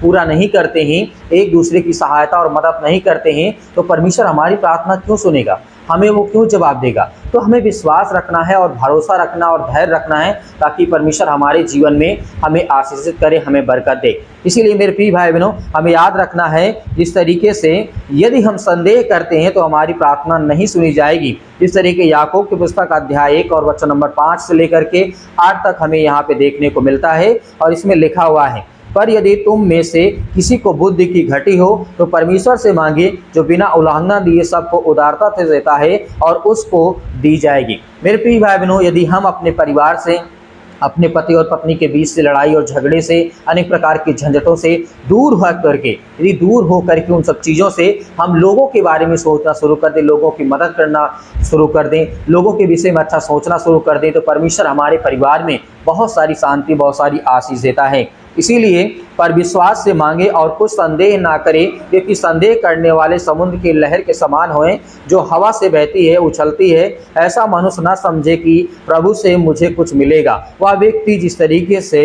पूरा नहीं करते हैं, एक दूसरे की सहायता और मदद नहीं करते हैं, तो परमेश्वर हमारी प्रार्थना क्यों सुनेगा, हमें वो क्यों जवाब देगा। तो हमें विश्वास रखना है और भरोसा रखना और धैर्य रखना है, ताकि परमेश्वर हमारे जीवन में हमें आशीषित करे, हमें बरकत दे। इसीलिए मेरे प्रिय भाई बहनों, हमें याद रखना है जिस तरीके से यदि हम संदेह करते हैं तो हमारी प्रार्थना नहीं सुनी जाएगी। इस तरीके याकूब की पुस्तक अध्याय 1 और वचन नंबर 5 से लेकर के 8 तक हमें यहाँ पे देखने को मिलता है, और इसमें लिखा हुआ है, पर यदि तुम में से किसी को बुद्धि की घटी हो तो परमेश्वर से मांगे, जो बिना उल्लंघना दिए सबको उदारता से देता है, और उसको दी जाएगी। मेरे प्रिय भाई बहनों, यदि हम अपने परिवार से, अपने पति और पत्नी के बीच से लड़ाई और झगड़े से, अनेक प्रकार की झंझटों से दूर हो करके, यदि दूर हो करके उन सब चीज़ों से हम लोगों के बारे में सोचना शुरू कर दें, लोगों की मदद करना शुरू कर दें, लोगों के विषय में अच्छा सोचना शुरू कर दें, तो परमेश्वर हमारे परिवार में बहुत सारी शांति, बहुत सारी आशीष देता है। इसीलिए पर विश्वास से मांगे और कुछ संदेह ना करे, क्योंकि संदेह करने वाले समुद्र की लहर के समान होए, जो हवा से बहती है, उछलती है। ऐसा मनुष्य ना समझे कि प्रभु से मुझे कुछ मिलेगा। वह व्यक्ति जिस तरीके से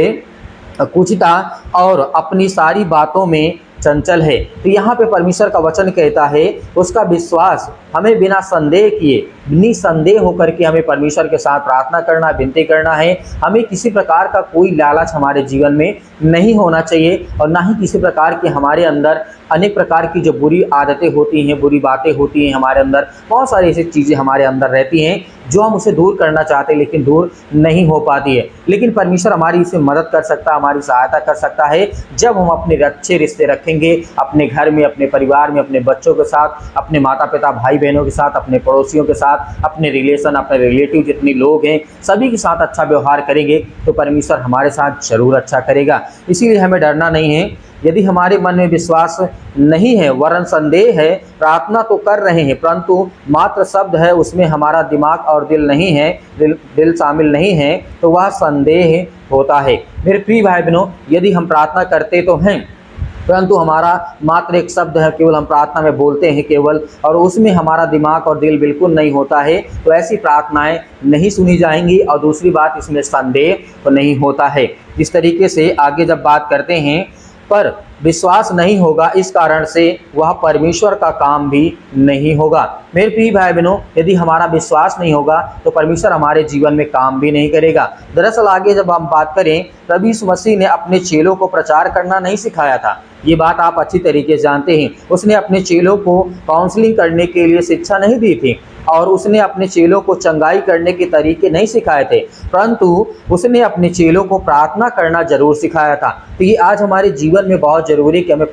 कुचिता और अपनी सारी बातों में चंचल है, तो यहाँ पे परमेश्वर का वचन कहता है उसका विश्वास हमें बिना संदेह किए, निसंदेह होकर के हमें परमेश्वर के साथ प्रार्थना करना, विनती करना है। हमें किसी प्रकार का कोई लालच हमारे जीवन में नहीं होना चाहिए, और ना ही किसी प्रकार के हमारे अंदर अनेक प्रकार की जो बुरी आदतें होती हैं, बुरी बातें होती हैं, हमारे अंदर बहुत सारी ऐसी चीज़ें हमारे अंदर रहती हैं जो हम उसे दूर करना चाहते हैं, लेकिन दूर नहीं हो पाती है। लेकिन परमेश्वर हमारी इसमें मदद कर सकता है, हमारी सहायता कर सकता है, जब हम अपने अच्छे रिश्ते रखेंगे अपने घर में, अपने परिवार में, अपने बच्चों के साथ, अपने माता पिता भाई बहनों के साथ, अपने पड़ोसियों के साथ, अपने रिलेशन, अपने रिलेटिव जितने लोग हैं सभी के साथ अच्छा व्यवहार करेंगे, तो परमेश्वर हमारे साथ जरूर अच्छा करेगा। इसीलिए हमें डरना नहीं है। यदि हमारे मन में विश्वास नहीं है, वरन संदेह है, प्रार्थना तो कर रहे हैं परंतु मात्र शब्द है, उसमें हमारा दिमाग और दिल नहीं है, दिल शामिल नहीं है, तो वह संदेह होता है। मेरे प्रिय भाई बहनों, यदि हम प्रार्थना करते तो हैं, परंतु हमारा मात्र एक शब्द है, केवल हम प्रार्थना में बोलते हैं केवल, और उसमें हमारा दिमाग और दिल बिल्कुल नहीं होता है, तो ऐसी प्रार्थनाएं नहीं सुनी जाएंगी। और दूसरी बात, इसमें संदेह तो नहीं होता है। इस तरीके से आगे जब बात करते हैं, पर विश्वास नहीं होगा, इस कारण से वह परमेश्वर का काम भी नहीं होगा। मेरे प्रिय भाई बहनों, यदि हमारा विश्वास नहीं होगा तो परमेश्वर हमारे जीवन में काम भी नहीं करेगा। दरअसल आगे जब हम बात करें, प्रभु यीशु मसीह ने अपने चेलों को प्रचार करना नहीं सिखाया था, ये बात आप अच्छी तरीके से जानते हैं। उसने अपने चेलों को काउंसलिंग करने के लिए शिक्षा नहीं दी थी, और उसने अपने चेलों को चंगाई करने के तरीके नहीं सिखाए थे, परंतु उसने अपने चेलों को प्रार्थना करना जरूर सिखाया था। तो ये आज हमारे जीवन में बहुत जरूरी है कि हमें